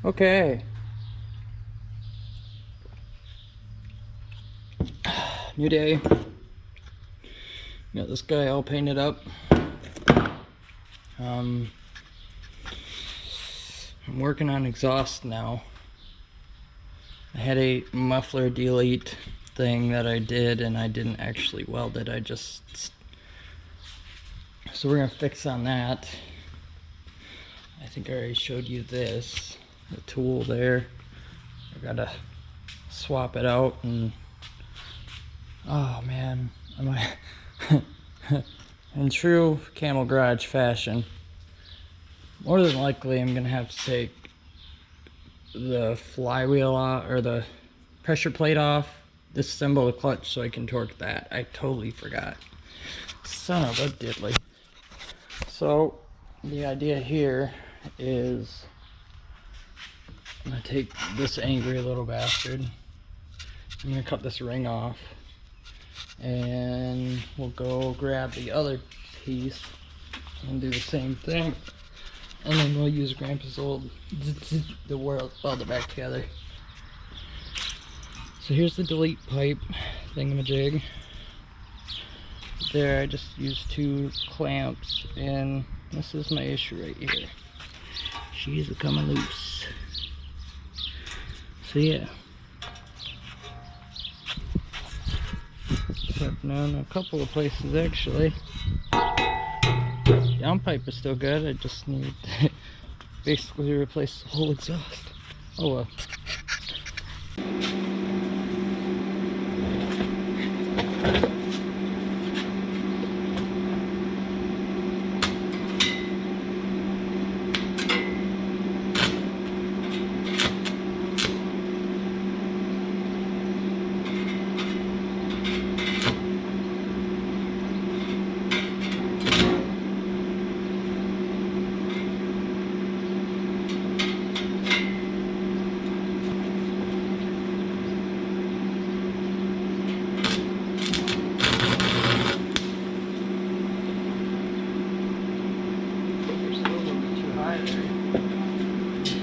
Okay. New day. Got this guy all painted up. I'm working on exhaust now. I had a muffler delete thing that I did and I didn't actually weld it. So we're gonna fix on that. I think I already showed you this, the tool there. I gotta swap it out and oh man, in true Camel Garage fashion, more than likely I'm gonna have to take the flywheel off, or the pressure plate off, disassemble the clutch so I can torque that. I totally forgot. Son of a diddly. So the idea here is I'm gonna take this angry little bastard. I'm gonna cut this ring off and we'll go grab the other piece and do the same thing, and then we'll use Grandpa's old the weld it back together. So here's the delete pipe thingamajig. There I just used 2 clamps, and this is my issue right here. She's coming loose. So yeah. Except now in a couple of places actually. Downpipe is still good. I just need to basically replace the whole exhaust. Oh well.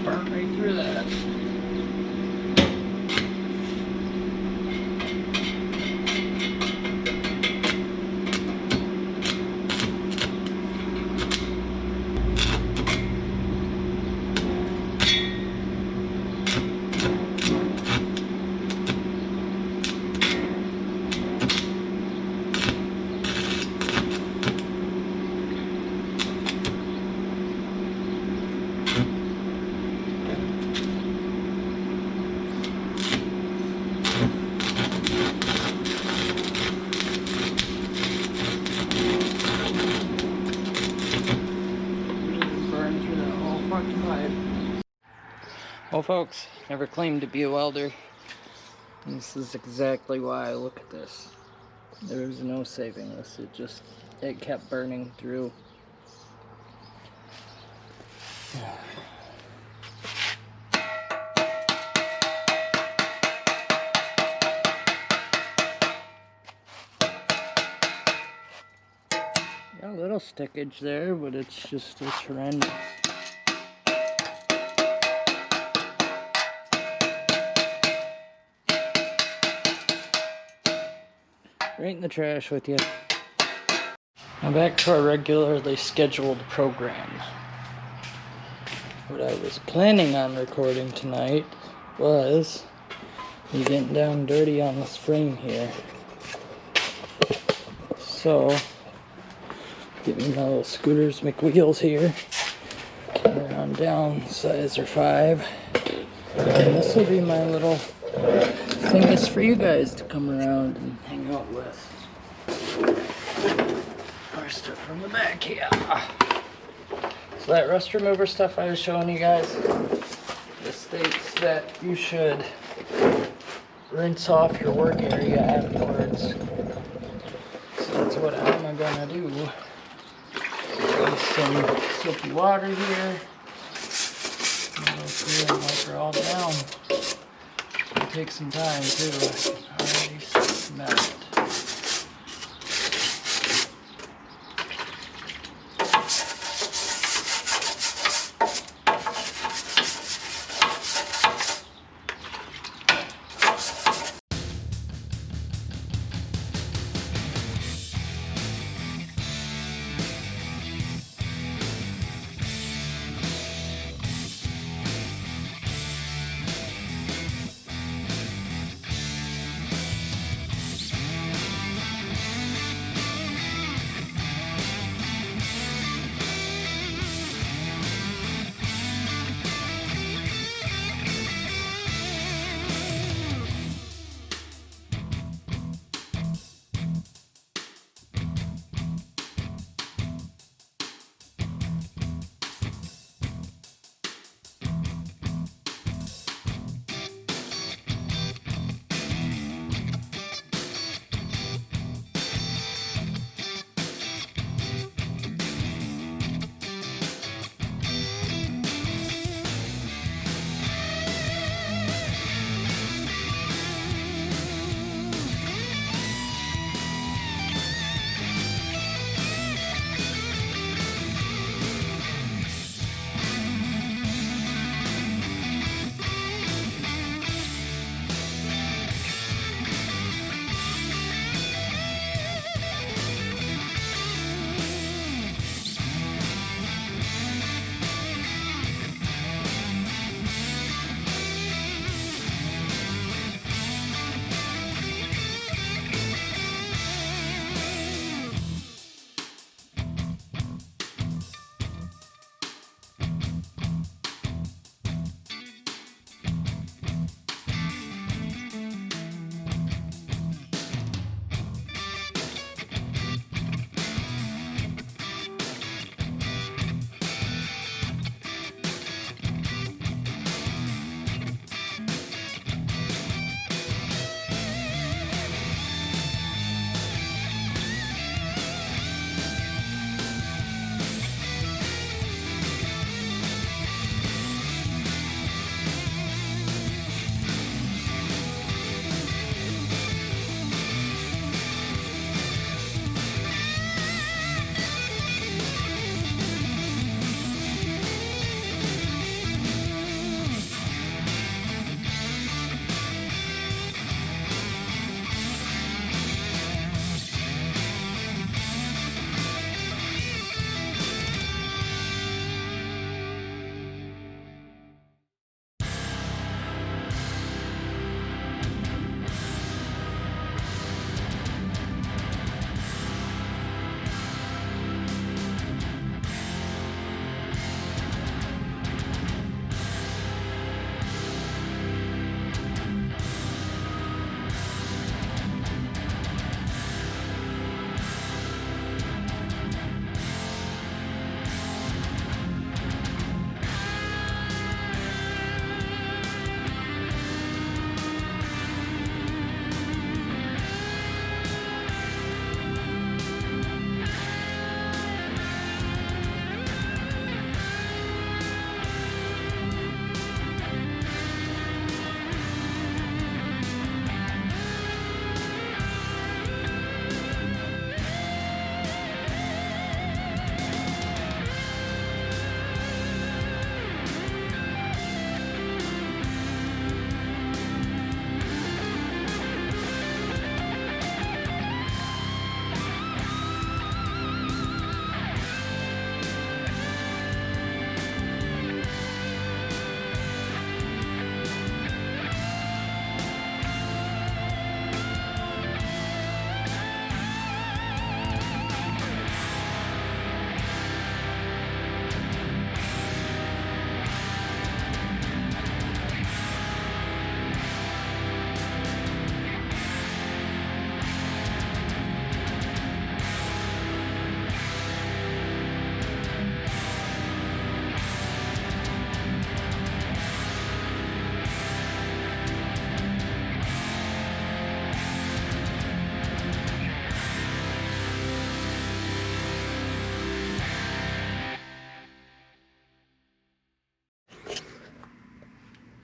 Burnt right through that. Well folks, never claimed to be a welder. And this is exactly why I look at this. There was no saving this, it kept burning through. Got a little stickage there, but it's horrendous. Right in the trash with you. Now back to our regularly scheduled program. What I was planning on recording tonight was me getting down dirty on this frame here. So, get me my little scooters McWheels here. Come around down, size or 5. And this will be my little thing is for you guys to come around and hang out with. Our stuff from the back here. So that rust remover stuff I was showing you guys, it states that you should rinse off your work area afterwards. So that's what I'm gonna do. Use some soapy water here. Go through and wipe her all down. It'll take some time too. I can already smell it.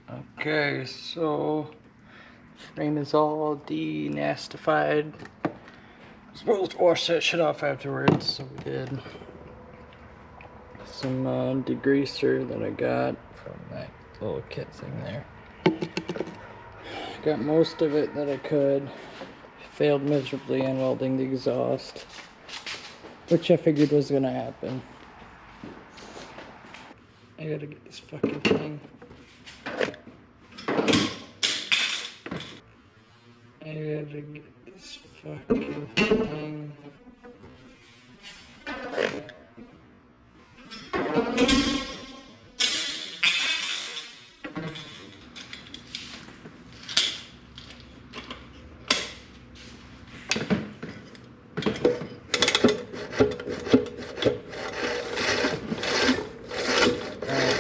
Okay, so frame is all denastified. I'm supposed to wash that shit off afterwards, so we did. Some degreaser that I got from that little kit thing there. Got most of it that I could. Failed miserably on welding the exhaust, which I figured was gonna happen. I gotta get this fucking thing. I gotta get this fucking thing.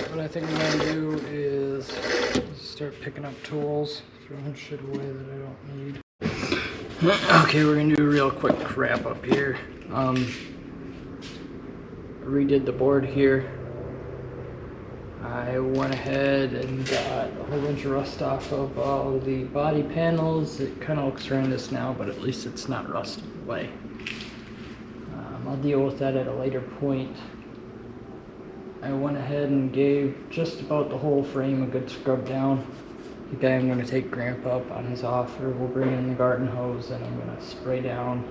What I think I'm gonna do is start picking up tools, throwing shit away that I don't need. Okay, we're gonna do a real quick wrap up here. Redid the board here. I went ahead and got a whole bunch of rust off of all the body panels. It kind of looks horrendous now, but at least it's not rusted away. I'll deal with that at a later point. I went ahead and gave just about the whole frame a good scrub down. The guy I'm going to take Grandpa up on his offer. We'll bring in the garden hose and I'm going to spray down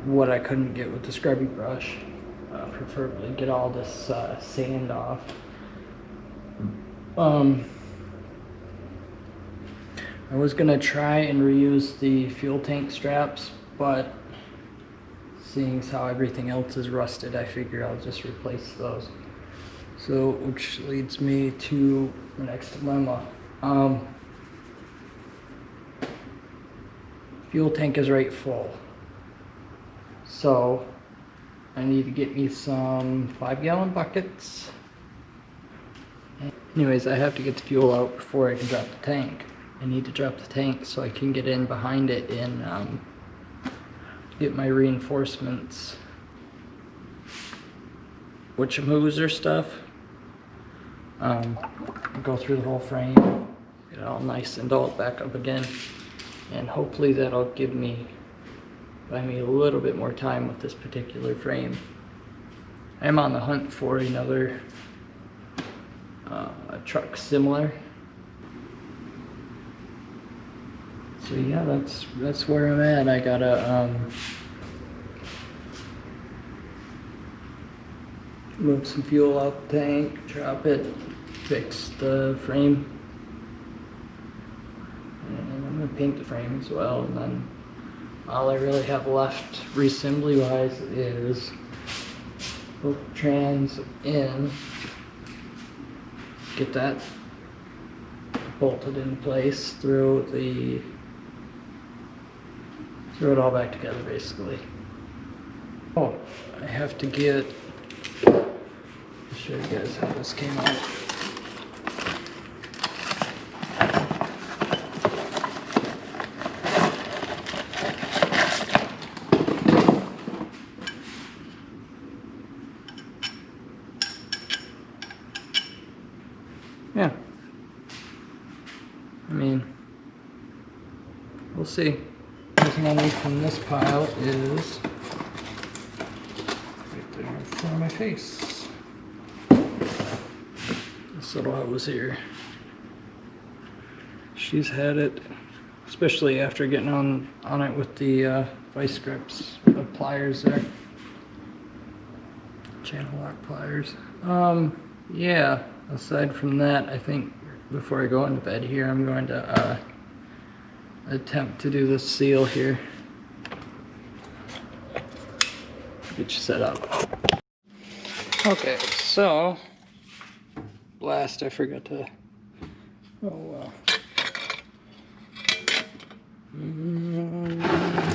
what I couldn't get with the scrubby brush. Preferably get all this sand off. I was going to try and reuse the fuel tank straps, but seeing as how everything else is rusted, I figure I'll just replace those. So, which leads me to the next dilemma. Fuel tank is right full. So, I need to get me some 5-gallon buckets. Anyways, I have to get the fuel out before I can drop the tank. I need to drop the tank so I can get in behind it and get my reinforcements. Whatchamoozer stuff. Go through the whole frame, get it all nice and all back up again, and hopefully that'll buy me a little bit more time with this particular frame. I'm on the hunt for another a truck similar. So yeah, that's where I'm at. I gotta move some fuel out the tank, drop it, fix the frame, and I'm gonna paint the frame as well. And then all I really have left reassembly wise is hook trans in, get that bolted in place, throw it all back together basically. Oh, I have to get, I'll show you guys how this came out. Yeah, I mean, we'll see. Everything I need from this pile is right there in front of my face. This little hose here. She's had it, especially after getting on it with the vice grips, the pliers there. Channel lock pliers. Yeah, aside from that, I think before I go into bed here, I'm going to attempt to do this seal here. Get you set up. Okay, so blast, I forgot to, oh well.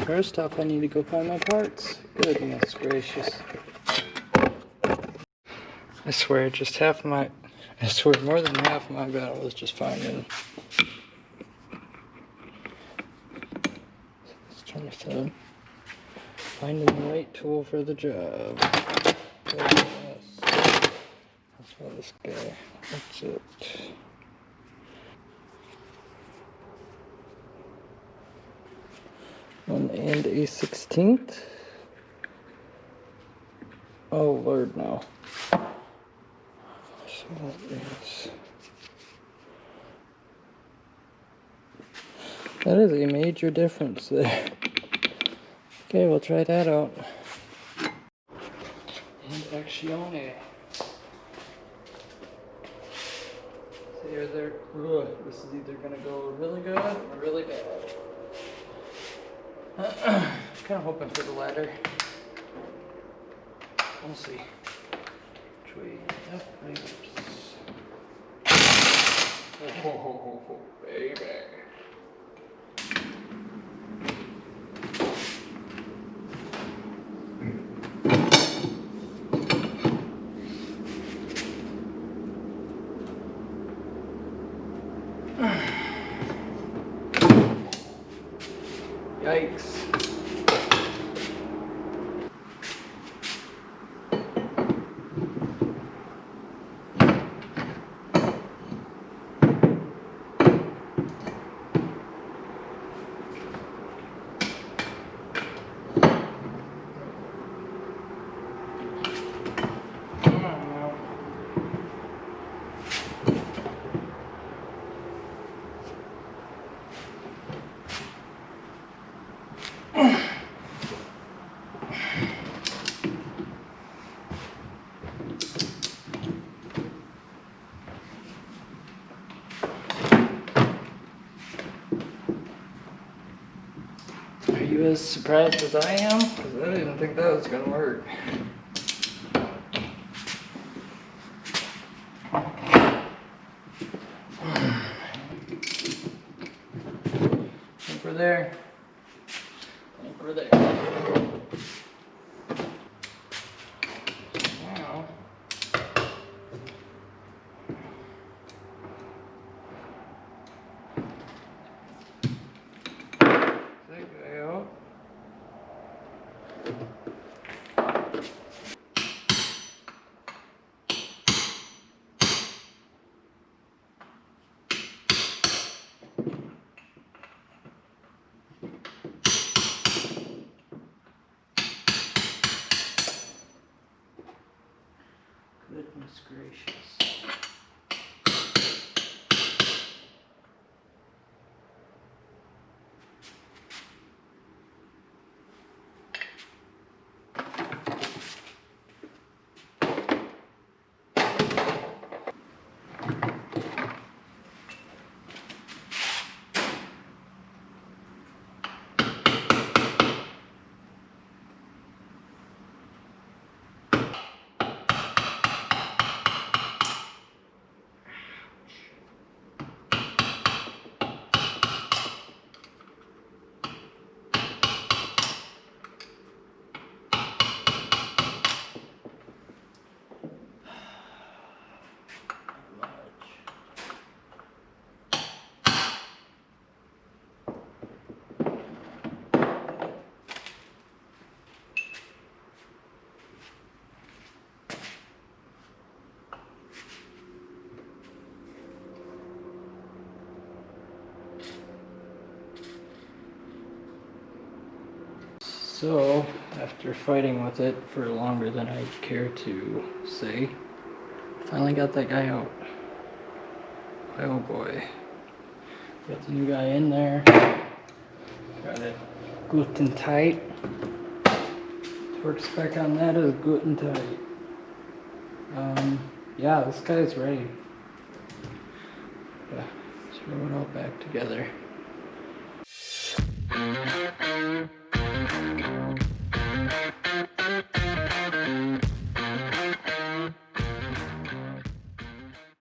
First off, I need to go find my parts. Goodness gracious. I swear, more than half of my battle is just finding. Let's turn this on. Finding the right tool for the job. That's what this guy. That's it. 1 and a 16th. Oh Lord, no. So that is a major difference there. Okay, we'll try that out. And Accione. See, this is either gonna go really good or really bad. Kind of hoping for the latter. We'll see. Which way? Yep, right. Oh, baby. Yikes. Are you as surprised as I am? Because I didn't think that was going to work. I think we're there. I think we're there. Now, that guy out. Goodness gracious. So, after fighting with it for longer than I care to say, finally got that guy out. Oh boy. Got the new guy in there. Got it gluten tight. Torque spec on that is gluten tight. Yeah, this guy's ready. Yeah, throw it all back together.